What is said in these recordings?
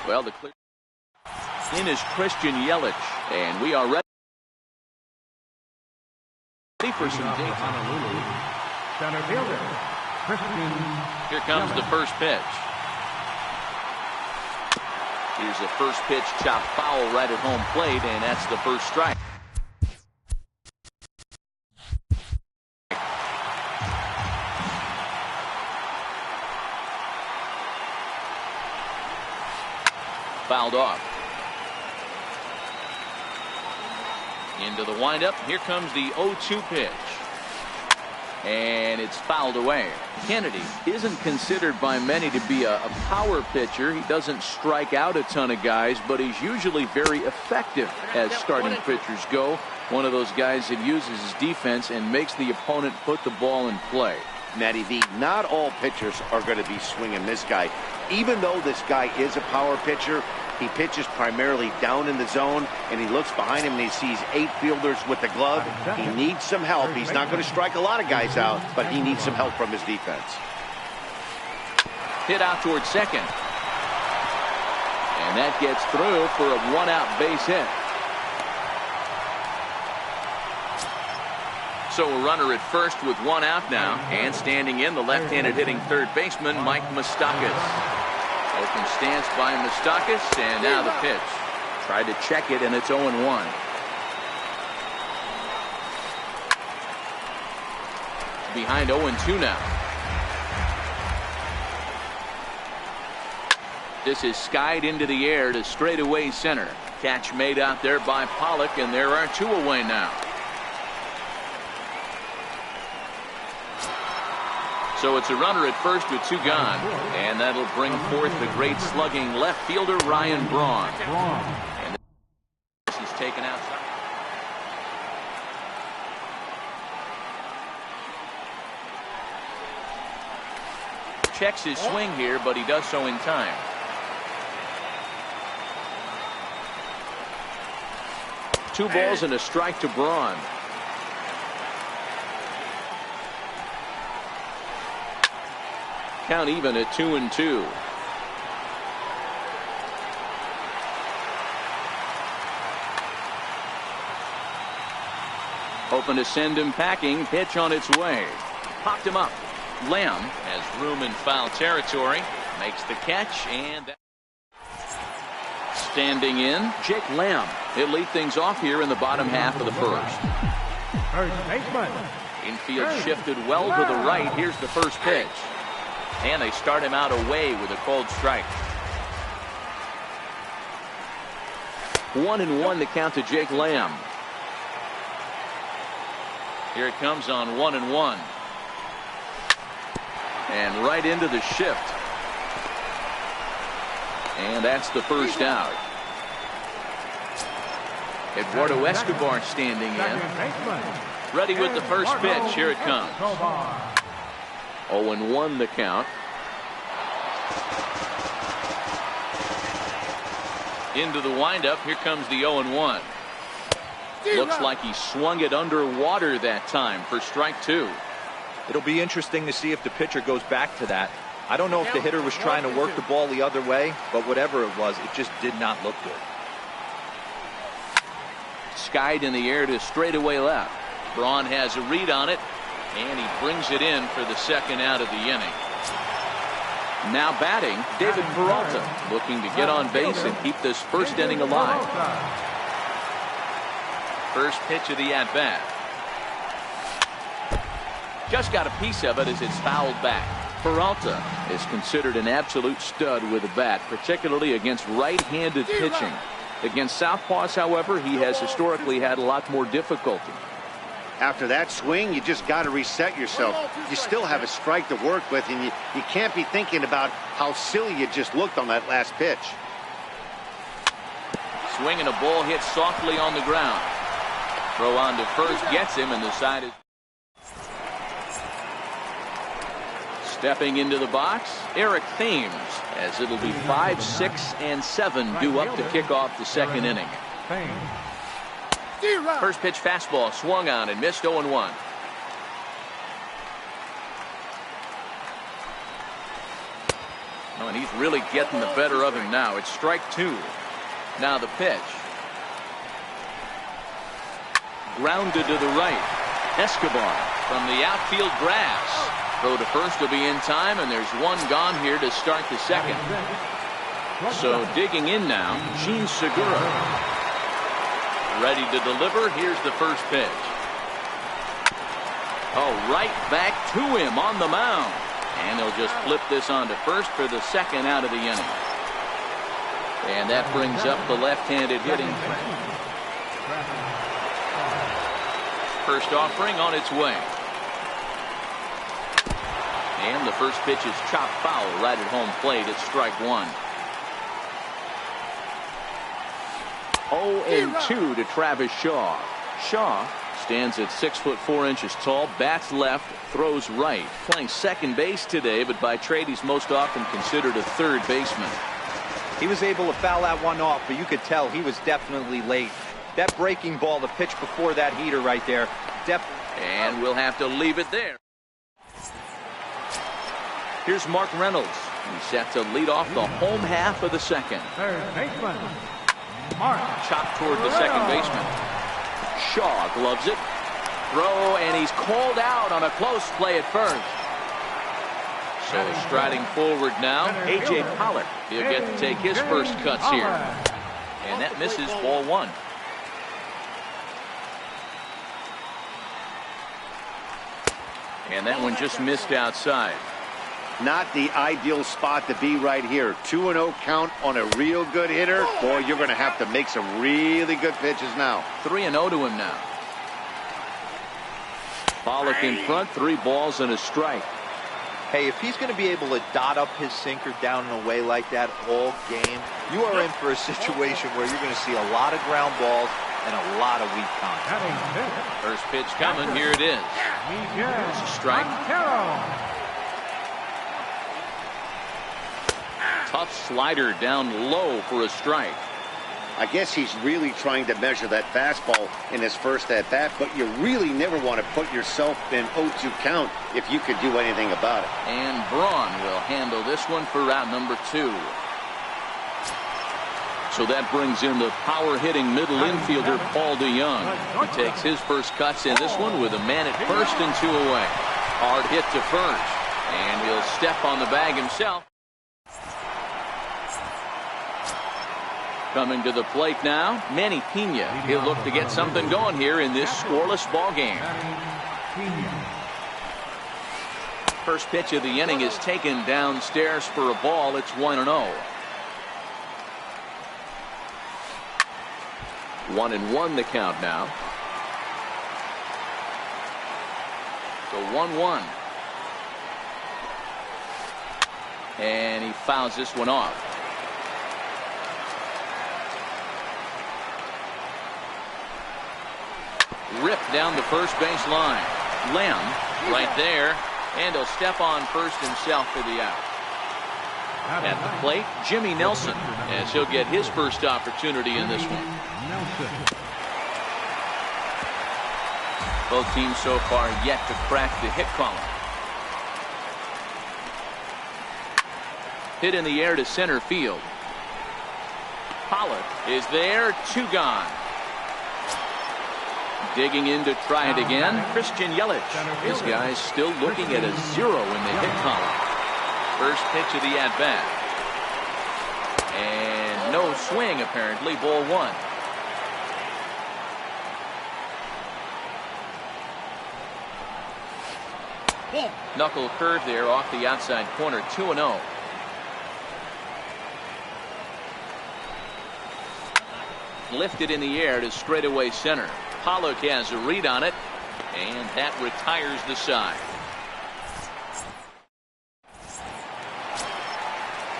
Well, the clear in is Christian Yelich, and we are ready for some dates. Center fielder, Christian. Here comes the first pitch. Here's the first pitch, chopped foul right at home plate, and that's the first strike. Fouled off. Into the windup. Here comes the 0-2 pitch. And it's fouled away. Kennedy isn't considered by many to be a power pitcher. He doesn't strike out a ton of guys, but he's usually very effective as starting pitchers go. One of those guys that uses his defense and makes the opponent put the ball in play. Matty V, not all pitchers are going to be swinging this guy. Even though this guy is a power pitcher, he pitches primarily down in the zone, and he looks behind him and he sees 8 fielders with the glove. He needs some help. He's not going to strike a lot of guys out, but he needs some help from his defense. Hit out towards second. And that gets through for a 1-out base hit. So a runner at first with 1 out now, and standing in the left-handed hitting third baseman Mike Moustakas. Open stance by Moustakas, and now the pitch. Tried to check it, and it's 0-1. Behind 0-2 now. This is skied into the air to straightaway center. Catch made out there by Pollock, and there are 2 away now. So it's a runner at first with 2 gone, and that'll bring forth the great slugging left fielder Ryan Braun. And he's taken out. Checks his swing here, but he does so in time. Two balls and a strike to Braun. Count even at 2-2. Hoping to send him packing. Pitch on its way. Popped him up. Lamb has room in foul territory. Makes the catch, and standing in, Jake Lamb. He'll lead things off here in the bottom half of the first. First baseman. Infield shifted well to the right. Here's the first pitch. And they start him out away with a cold strike. 1-1 the count to Jake Lamb. Here it comes on 1-1. And right into the shift. And that's the first out. Eduardo Escobar standing in. Ready with the first pitch. Here it comes. 0-1 the count. Into the windup. Here comes the 0-1. Looks like he swung it underwater that time for strike 2. It'll be interesting to see if the pitcher goes back to that. I don't know if the hitter was trying to work the ball the other way, but whatever it was, it just did not look good. Skied in the air to straightaway left. Braun has a read on it, and he brings it in for the second out of the inning. Now batting, David Peralta, looking to get on base and keep this first inning alive. First pitch of the at-bat. Just got a piece of it as it's fouled back. Peralta is considered an absolute stud with a bat, particularly against right-handed pitching. Against southpaws, however, he has historically had a lot more difficulty. After that swing, you just got to reset yourself. You still have a strike to work with, and you can't be thinking about how silly you just looked on that last pitch. Swing and a ball hit softly on the ground. Throw on to first gets him, and the side is stepping into the box. Eric Thames, as it'll be 5, 6, and 7 due up to kick off the second inning. First pitch fastball swung on and missed. 0-1. Oh, and he's really getting the better of him now. It's strike two. Now the pitch. Grounded to the right. Escobar from the outfield grass. Throw to first will be in time, and there's one gone here to start the second. So digging in now, Gene Segura. Ready to deliver. Here's the first pitch. Oh, right back to him on the mound. And they'll just flip this on to first for the second out of the inning. And that brings up the left-handed hitting. First offering on its way. And the first pitch is chopped foul right at home plate. It's strike one. 0-2 to Travis Shaw. Shaw stands at 6'4" tall, bats left, throws right. Playing second base today, but by trade he's most often considered a third baseman. He was able to foul that one off, but you could tell he was definitely late. That breaking ball, the pitch before that heater right there. And we'll have to leave it there. Here's Mark Reynolds. He's set to lead off the home half of the second. Third baseman, Mark. Chopped toward the second baseman. Shaw gloves it. Throw, and he's called out on a close play at first. So striding forward now, A.J. Pollock. He'll get to take his first cuts here. And that misses, ball one. And that one just missed outside. Not the ideal spot to be right here. 2-0 count on a real good hitter. Boy, you're going to have to make some really good pitches now. 3-0 to him now. Pollock in front, 3 balls and a strike. Hey, if he's going to be able to dot up his sinker down and away like that all game, you are in for a situation where you're going to see a lot of ground balls and a lot of weak contact. First pitch coming. Here it is. There's a strike. Tough slider down low for a strike. I guess he's really trying to measure that fastball in his first at bat, but you really never want to put yourself in 0-2 count if you could do anything about it. And Braun will handle this one for round number 2. So that brings in the power-hitting middle infielder, Paul DeYoung. He takes his first cuts in this one with a man at first and 2 away. Hard hit to first, and he'll step on the bag himself. Coming to the plate now, Manny Pena. He'll look to get something going here in this scoreless ball game. First pitch of the inning is taken downstairs for a ball. It's 1-0. 1-1 the count now. So 1-1. And he fouls this one off. Ripped down the first base line. Lem right there, and he'll step on first himself for the out. At the plate, Jimmy Nelson, as he'll get his first opportunity in this one. Both teams so far yet to crack the hit column. Hit in the air to center field. Pollock is there, 2 gone. Digging in to try it again, Christian Yelich. This guy's still looking at a 0 in the hit column. First pitch of the at-bat. And no swing, apparently, ball 1. Knuckle curve there off the outside corner, 2-0. Lifted in the air to straightaway center. Pollock has a read on it, and that retires the side.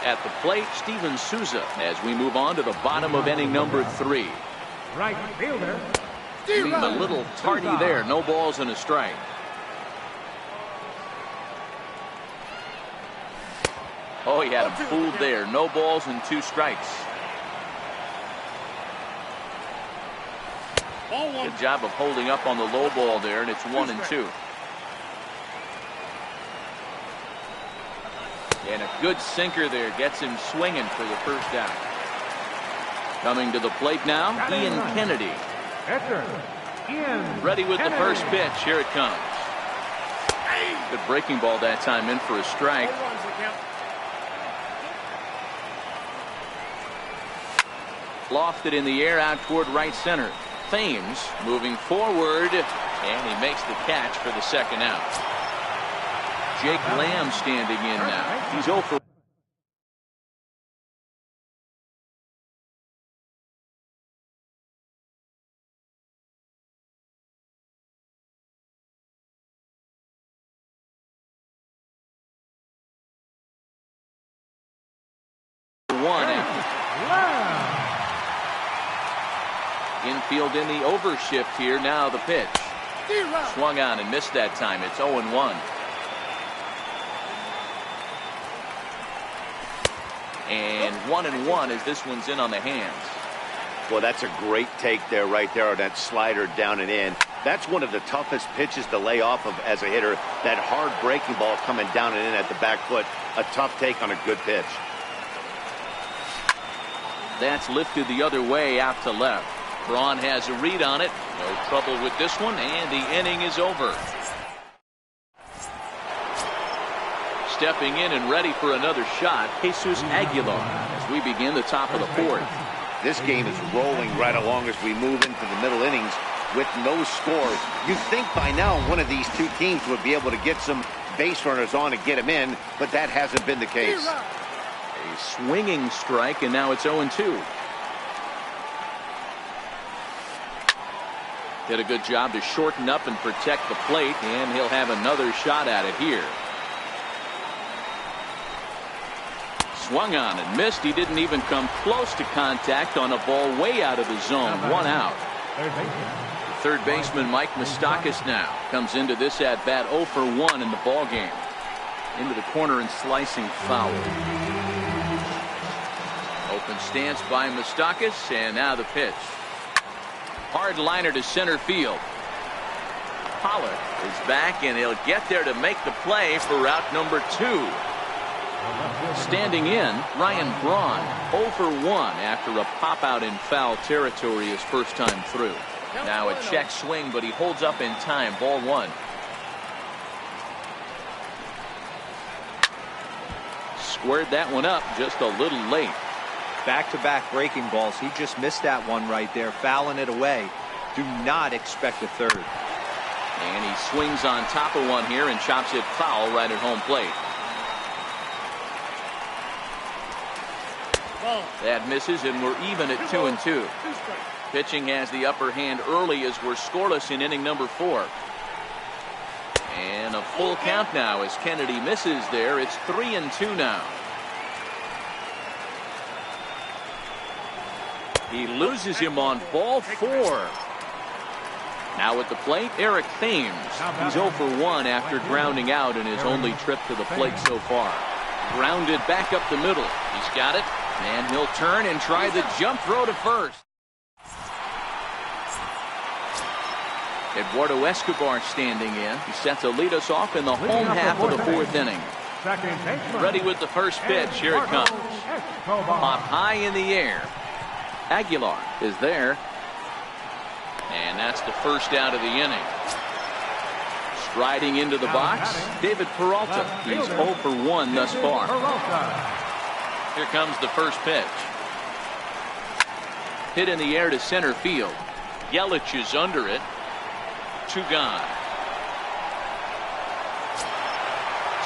At the plate, Steven Souza, as we move on to the bottom of inning number 3. Right fielder, Being a little tardy there. No balls and a strike. Oh, he had him fooled there. No balls and 2 strikes. Good job of holding up on the low ball there, and it's 1-2. And a good sinker there gets him swinging for the first out. Coming to the plate now, Ian Kennedy. Ready with the first pitch. Here it comes. Good breaking ball that time, in for a strike. Lofted in the air out toward right center. Thames moving forward, and he makes the catch for the second out. Jake Lamb standing in now. He's 0 for one. Infield in the overshift here. Now the pitch. Swung on and missed that time. It's 0-1. And 1-1 as this one's in on the hands. Well, that's a great take there, right there, on that slider down and in. That's one of the toughest pitches to lay off of as a hitter. That hard breaking ball coming down and in at the back foot. A tough take on a good pitch. That's lifted the other way out to left. Braun has a read on it. No trouble with this one, and the inning is over. Stepping in and ready for another shot, Jesus Aguilar, as we begin the top of the fourth. This game is rolling right along as we move into the middle innings with no scores. You'd think by now one of these two teams would be able to get some base runners on and get them in, but that hasn't been the case. A swinging strike, and now it's 0-2. Did a good job to shorten up and protect the plate, and he'll have another shot at it here. Swung on and missed. He didn't even come close to contact on a ball way out of the zone. One out. Third baseman Mike Moustakas now comes into this at bat 0 for 1 in the ball game. Into the corner and slicing foul. Open stance by Moustakas, and now the pitch. Hard liner to center field. Pollard is back, and he'll get there to make the play for route number 2. Standing in, Ryan Braun 0 for 1 after a pop out in foul territory his first time through. Now a check swing, but he holds up in time. Ball 1. Squared that one up just a little late. Back-to-back breaking balls. He just missed that one right there, fouling it away. Do not expect a third. And he swings on top of one here and chops it foul right at home plate. That misses, and we're even at 2-2. Pitching has the upper hand early as we're scoreless in inning number 4. And a full count now as Kennedy misses there. It's 3-2 now. He loses him on ball 4. Now at the plate, Eric Thames. He's 0 for 1 after grounding out in his only trip to the plate so far. Grounded back up the middle. He's got it, and he'll turn and try the jump throw to first. Eduardo Escobar standing in. He set to lead us off in the home half of the 4th inning. Ready with the first pitch. Here it comes. Up high in the air. Aguilar is there. And that's the first out of the inning. Striding into the box, David Peralta. He's 0 for 1 thus far. Here comes the first pitch. Hit in the air to center field. Yelich is under it. 2 gone.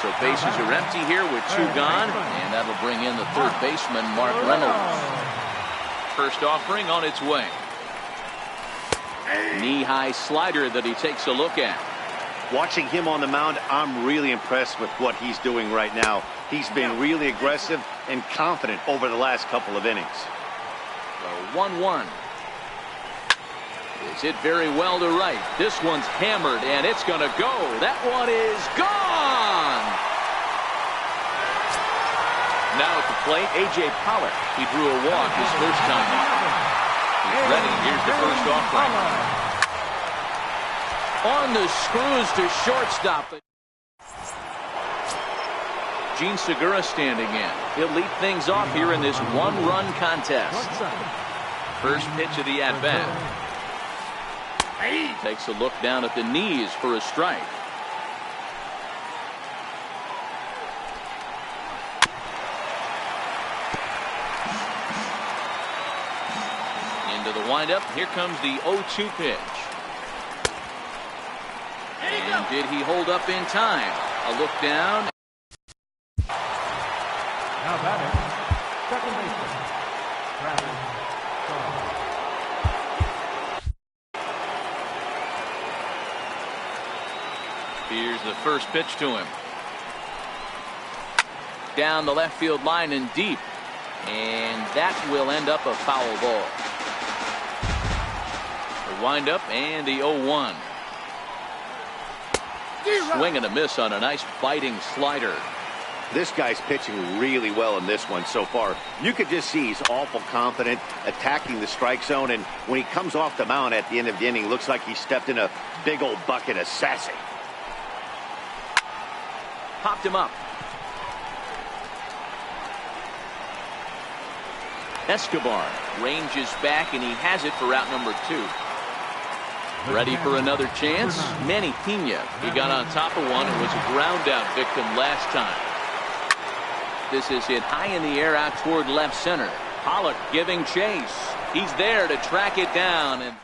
So bases are empty here with 2 gone, and that'll bring in the third baseman, Mark Reynolds. First offering on its way. Knee-high slider that he takes a look at. Watching him on the mound, I'm really impressed with what he's doing right now. He's been really aggressive and confident over the last couple of innings. So 1-1. Is hit very well to right. This one's hammered, and it's going to go. That one is gone. Now at the plate, A.J. Pollock. He drew a walk his first time up. He's ready. Here's the first offering. On the screws to shortstop. Gene Segura standing in. He'll lead things off here in this one-run contest. First pitch of the at-bat. Takes a look down at the knees for a strike. Into the windup. Here comes the 0-2 pitch. And did he hold up in time? A look down. Now batting, second baseman, Travis Shaw. Here's the first pitch to him. Down the left field line and deep. And that will end up a foul ball. The windup and the 0-1. Swing and a miss on a nice biting slider. This guy's pitching really well in this one so far. You could just see he's awful confident attacking the strike zone, and when he comes off the mound at the end of the inning, looks like he stepped in a big old bucket of sassy. Popped him up. Escobar ranges back, and he has it for out number 2. Ready for another chance? Manny Pena. He got on top of one and was a ground out victim last time. This is hit high in the air out toward left center. Pollock giving chase. He's there to track it down. And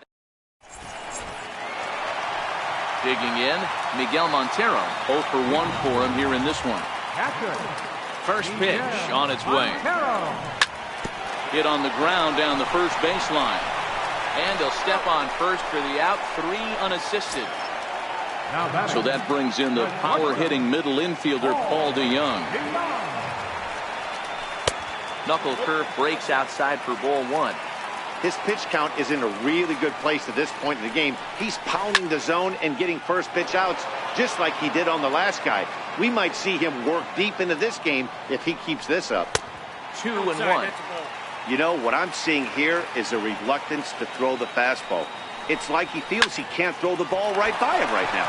digging in, Miguel Montero. 0 for 1 for him here in this one. First pitch on its way. Hit on the ground down the first baseline. And they'll step on first for the out. 3 unassisted. So that brings in the power-hitting middle infielder, Paul DeYoung. Knuckle curve breaks outside for ball 1. His pitch count is in a really good place at this point in the game. He's pounding the zone and getting first pitch outs just like he did on the last guy. We might see him work deep into this game if he keeps this up. 2-1. You know, what I'm seeing here is a reluctance to throw the fastball. It's like he feels he can't throw the ball right by him right now.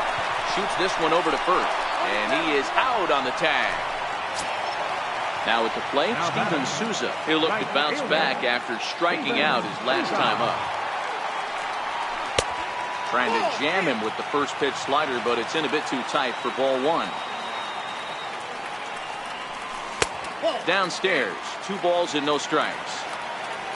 Shoots this one over to first. And he is out on the tag. Now at the plate, Steven Souza. He'll look to bounce back after striking out his last time up. Trying to jam him with the first pitch slider, but it's in a bit too tight for ball 1. Downstairs, 2 balls and no strikes.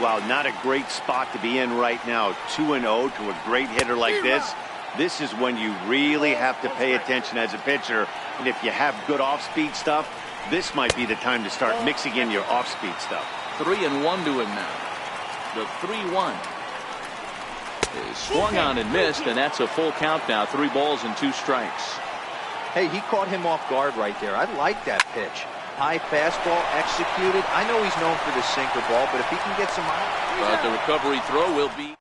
Wow, not a great spot to be in right now. 2-0 to a great hitter like this. This is when you really have to pay attention as a pitcher. And if you have good off-speed stuff, this might be the time to start mixing in your off-speed stuff. 3-1 to him now. The 3-1 is swung on and missed, and that's a full count now. 3 balls and 2 strikes. Hey, he caught him off guard right there. I like that pitch. High fastball executed. I know he's known for the sinker ball, but if he can get some out. But the recovery throw will be.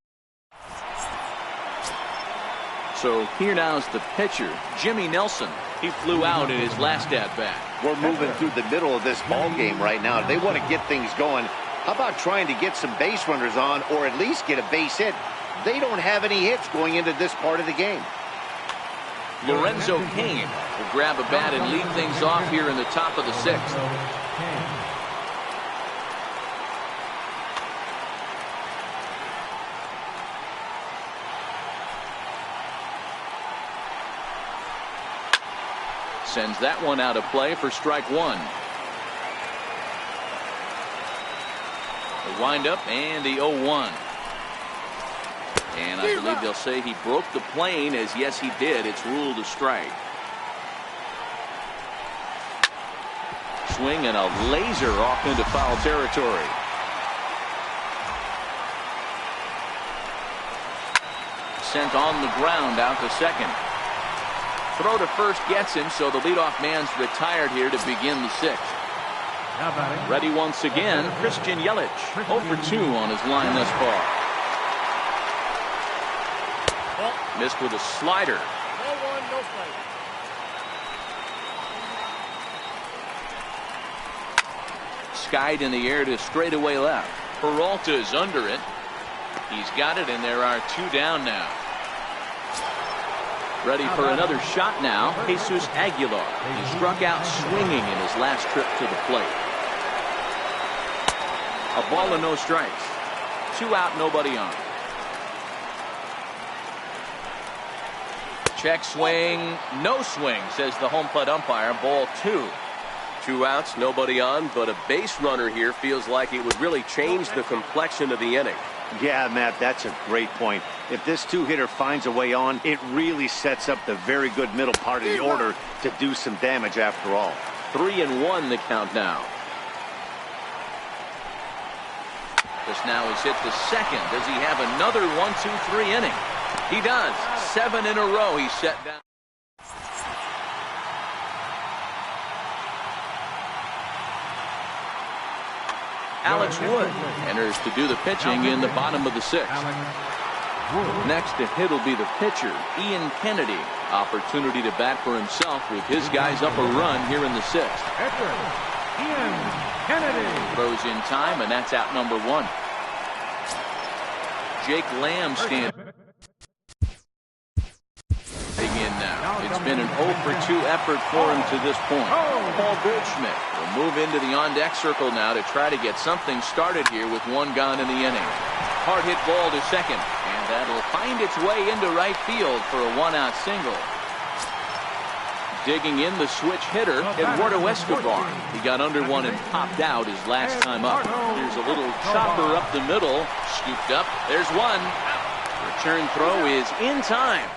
So here now is the pitcher, Jimmy Nelson. He flew out in his last at-bat. We're moving through the middle of this ball game right now. They want to get things going. How about trying to get some base runners on, or at least get a base hit? They don't have any hits going into this part of the game. Lorenzo Cain will grab a bat and lead things off here in the top of the 6th. Sends that one out of play for strike 1. The windup and the 0-1. And I believe they'll say he broke the plane, as yes he did. It's ruled a strike. Swing and a laser off into foul territory. Sent on the ground out to second. Throw to first gets him, so the leadoff man's retired here to begin the 6th. Ready once again, Christian Yelich. 0 for 2 on his line thus far. Missed with a slider. No strike. Skied in the air to straightaway left. Peralta's under it. He's got it, and there are 2 down now. Ready for another shot now. Jesus Aguilar. He struck out swinging in his last trip to the plate. A ball and no strikes. 2 out, nobody on. Check swing, no swing, says the home plate umpire. Ball 2. 2 outs, nobody on, but a base runner here feels like it would really change the complexion of the inning. Yeah, Matt, that's a great point. If this 2-hitter finds a way on, it really sets up the very good middle part of the order to do some damage after all. 3-1 the count now. This now is hit to second. Does he have another 1-2-3 inning? He does. 7 in a row he's set down. Alex Wood enters to do the pitching in the bottom of the 6th. Next to hit will be the pitcher, Ian Kennedy. Opportunity to bat for himself with his guys up a run here in the 6th. Ian Kennedy throws in time, and that's out number 1. Jake Lamb standing in now. It's been an 0-for-2 effort for him to this point. Paul Goldschmidt will move into the on-deck circle now to try to get something started here with 1 gone in the inning. Hard hit ball to second, and that'll find its way into right field for a 1-out single. Digging in the switch hitter, Eduardo Escobar. He got under one and popped out his last time up. Here's a little chopper up the middle. Scooped up. There's 1. Return throw is in time.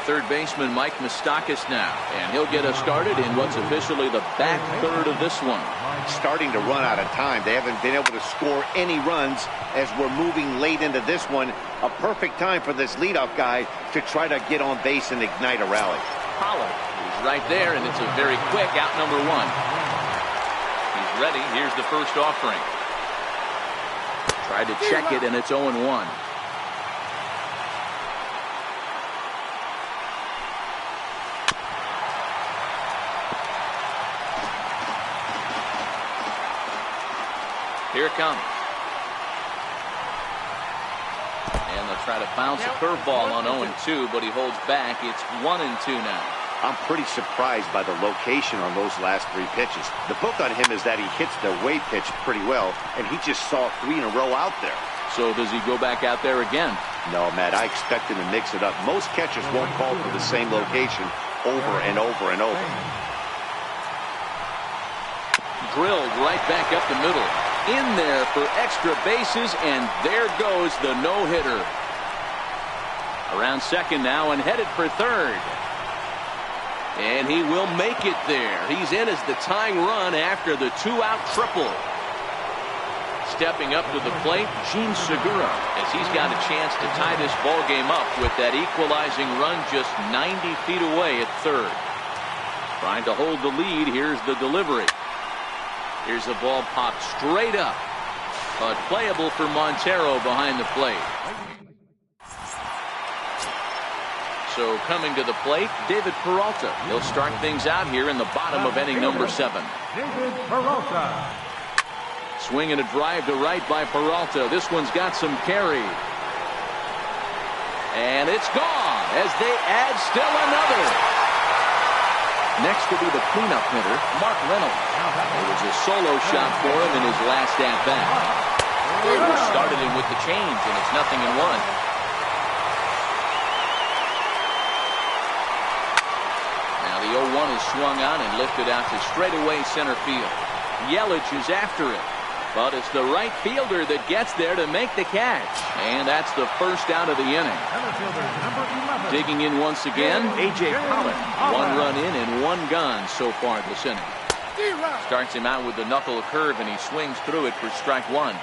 Third baseman Mike Moustakas now, and he'll get us started in what's officially the back third of this one. Starting to run out of time. They haven't been able to score any runs as we're moving late into this one. A perfect time for this leadoff guy to try to get on base and ignite a rally. Pollard is right there, and it's a very quick out number 1. He's ready. Here's the first offering. Tried to check it, and it's 0-1. Here it comes. And they'll try to bounce a curveball on 0-2, but he holds back. It's 1-2 now. I'm pretty surprised by the location on those last 3 pitches. The book on him is that he hits the away pitch pretty well, and he just saw 3 in a row out there. So does he go back out there again? No, Matt, I expect him to mix it up. Most catchers won't call for the same location over and over and over. Drilled right back up the middle. In there for extra bases, and there goes the no-hitter. Around second now and headed for third. And he will make it there. He's in as the tying run after the 2-out triple. Stepping up to the plate, Gene Segura, as he's got a chance to tie this ball game up with that equalizing run just 90 feet away at third. Trying to hold the lead. Here's the delivery. Here's the ball popped straight up, but playable for Montero behind the plate. So coming to the plate, David Peralta. He'll start things out here in the bottom of inning number 7. David Peralta. Swing and a drive to right by Peralta. This one's got some carry. And it's gone as they add still another. Next will be the cleanup hitter, Mark Reynolds. It was a solo shot for him in his last at-bat. Started him with the change, and it's 0-1. Now the 0-1 is swung on and lifted out to straightaway center field. Yelich is after it, but it's the right fielder that gets there to make the catch. And that's the first out of the inning. Digging in once again, A.J. Pollock. 1 run in and 1 gone so far this inning. Starts him out with the knuckle curve, and he swings through it for strike 1.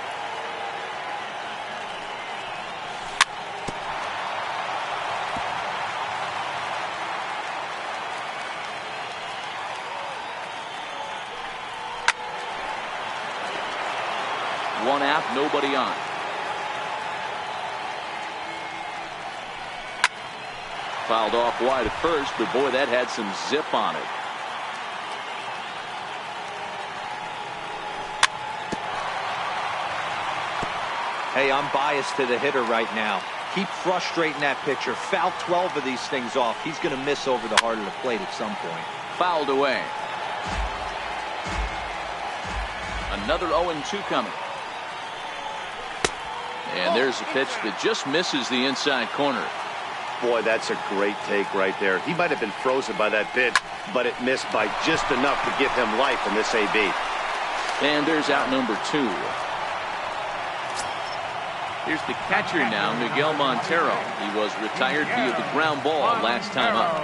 One out, nobody on. Fouled off wide at first, but boy, that had some zip on it. Hey, I'm biased to the hitter right now. Keep frustrating that pitcher. Foul 12 of these things off. He's going to miss over the heart of the plate at some point. Fouled away. Another 0-2 coming. And there's a pitch that just misses the inside corner. Boy, that's a great take right there. He might have been frozen by that pitch, but it missed by just enough to give him life in this AB. And there's out number 2. Here's the catcher now, Miguel Montero. He was retired via the ground ball last time up.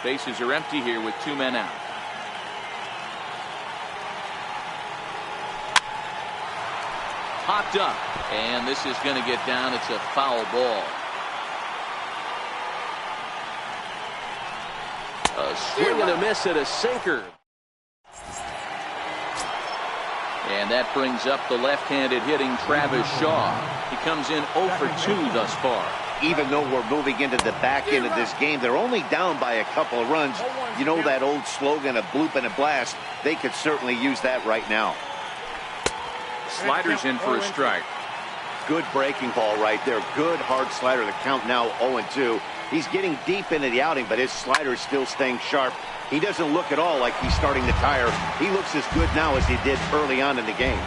Bases are empty here with 2 men out. Popped up, and this is going to get down. It's a foul ball. A swing and a miss at a sinker. And that brings up the left-handed hitting Travis Shaw. He comes in 0 for 2 thus far. Even though we're moving into the back end of this game, they're only down by a couple of runs. You know that old slogan, a bloop and a blast? They could certainly use that right now. Sliders in for a strike. Good breaking ball right there. Good hard slider. The count now 0-2. He's getting deep into the outing, but his slider is still staying sharp. He doesn't look at all like he's starting to tire. He looks as good now as he did early on in the game.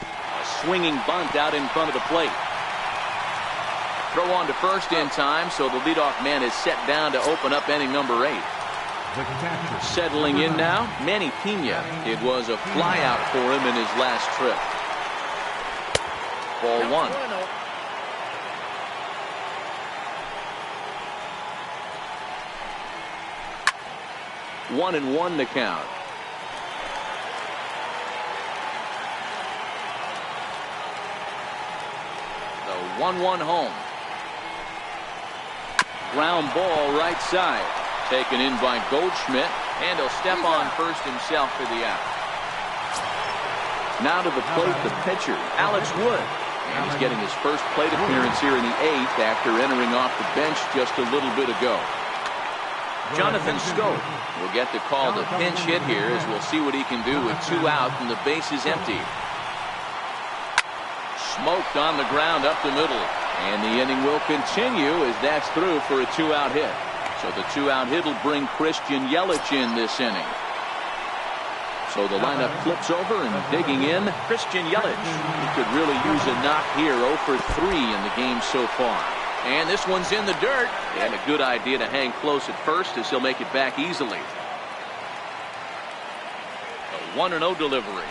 A swinging bunt out in front of the plate. Throw on to first in time, so the leadoff man is set down to open up inning number 8. Settling in now, Manny Pena. It was a flyout for him in his last trip. Ball 1. 1-1 to count. The 1-1 home. Ground ball right side. Taken in by Goldschmidt, and he'll step on first himself for the out. Now to the plate, the pitcher, Alex Wood. And he's getting his first plate appearance here in the 8th after entering off the bench just a little bit ago. Jonathan Scope will get the call to pinch hit here, as we'll see what he can do with 2 out and the base is empty. Smoked on the ground up the middle, and the inning will continue as that's through for a 2-out hit. So the 2-out hit will bring Christian Yelich in this inning. So the lineup flips over, and digging in, Christian Yelich. He could really use a knock here. 0 for 3 in the game so far. And this one's in the dirt. And a good idea to hang close at first, as he'll make it back easily. A 1-0 delivery.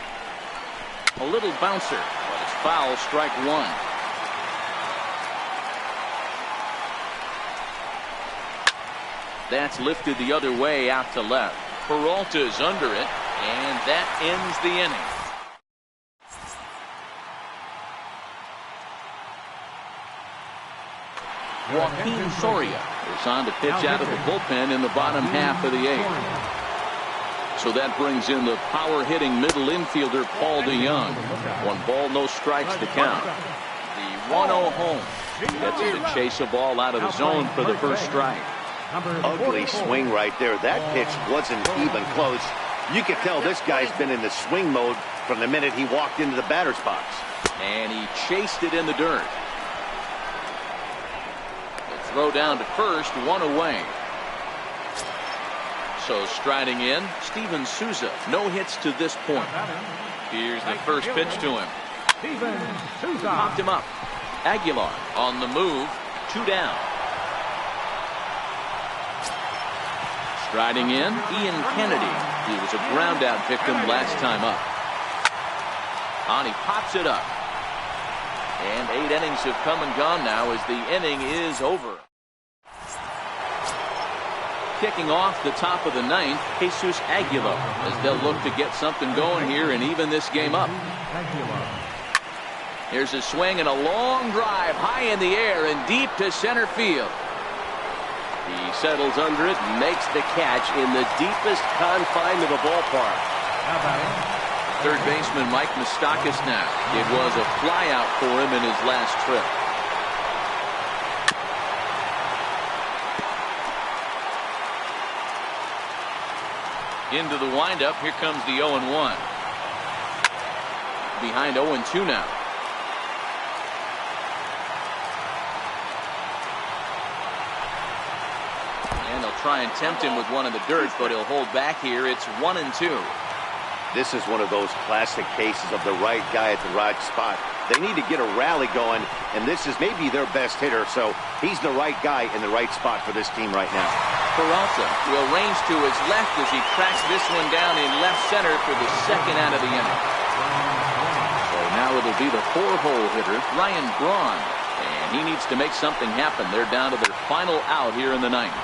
A little bouncer, but it's foul, strike 1. That's lifted the other way out to left. Peralta's under it, and that ends the inning. Joaquin Soria is on to pitch out of the bullpen in the bottom half of the 8th. So that brings in the power-hitting middle infielder Paul DeYoung. 1 ball, no strikes to count. The 1-0 home gets him to chase a ball out of the zone for the first strike. Ugly swing right there. That pitch wasn't even close. You could tell this guy's been in the swing mode from the minute he walked into the batter's box. And he chased it in the dirt. The throw down to first, 1 away. So striding in, Steven Souza. No hits to this point. Here's the first pitch to him. Popped him up. Aguilar on the move. 2 down. Striding in, Ian Kennedy. He was a ground-out victim last time up. On, he pops it up. And 8 innings have come and gone now as the inning is over. Kicking off the top of the 9th, Jesus Aguilar, as they'll look to get something going here and even this game up. Here's a swing and a long drive high in the air and deep to center field. He settles under it and makes the catch in the deepest confine of the ballpark. Third baseman Mike Moustakas now. It was a flyout for him in his last trip. Into the windup. Here comes the 0-1. behind 0-2 now. And they'll try and tempt him with one in the dirt, but he'll hold back here. It's 1-2. This is one of those classic cases of the right guy at the right spot. They need to get a rally going, and this is maybe their best hitter, so he's the right guy in the right spot for this team right now. Peralta will range to his left as he tracks this one down in left center for the second out of the inning. So now it'll be the 4-hole hitter, Ryan Braun, and he needs to make something happen. They're down to their final out here in the ninth.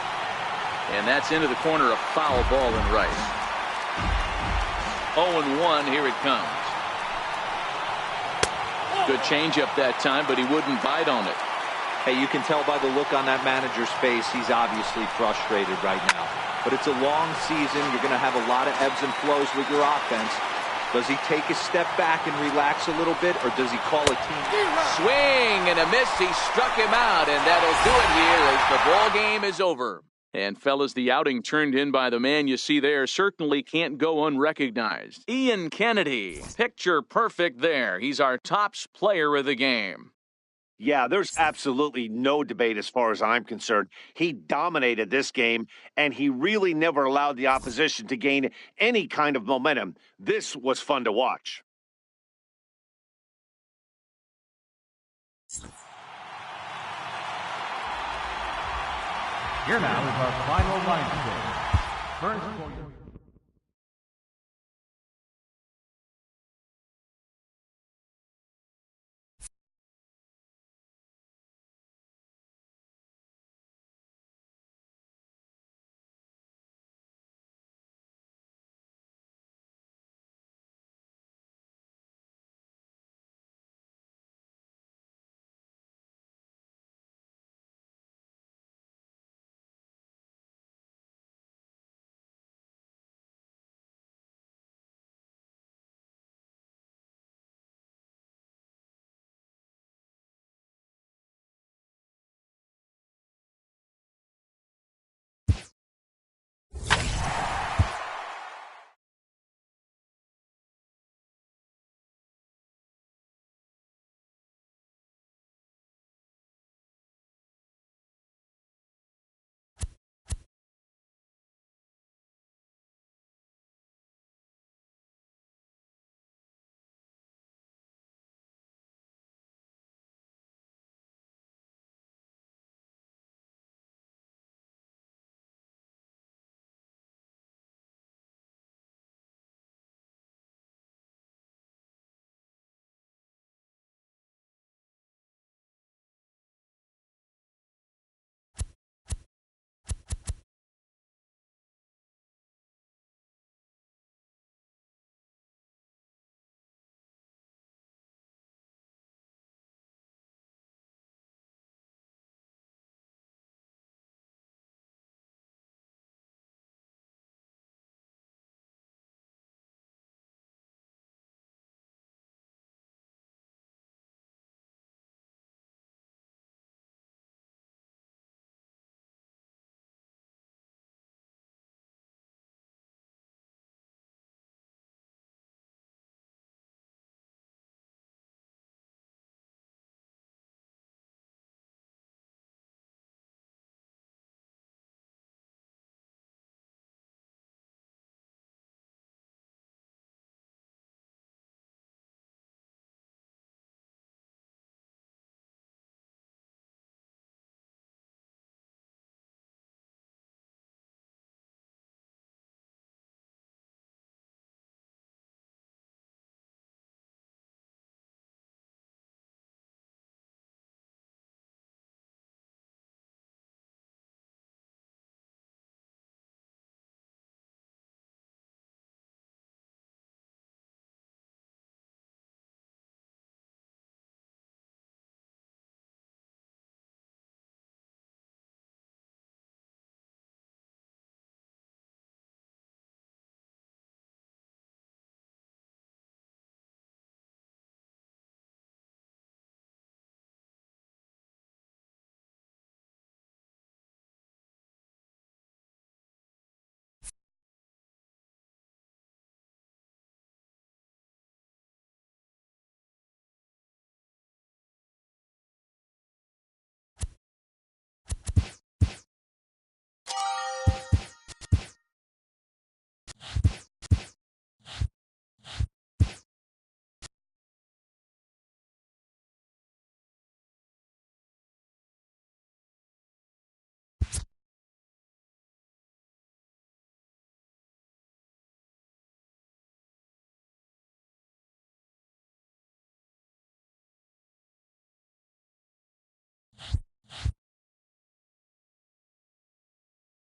And that's into the corner, a foul ball in right. 0-1, here it comes. Good changeup that time, but he wouldn't bite on it. Hey, you can tell by the look on that manager's face, he's obviously frustrated right now. But it's a long season. You're going to have a lot of ebbs and flows with your offense. Does he take a step back and relax a little bit, or does he call a team? Swing and a miss. He struck him out, and that'll do it here as the ball game is over. And, fellas, the outing turned in by the man you see there certainly can't go unrecognized. Ian Kennedy, picture perfect there. He's our tops player of the game. Yeah, there's absolutely no debate as far as I'm concerned. He dominated this game, and he really never allowed the opposition to gain any kind of momentum. This was fun to watch. Here now is our final line score. First for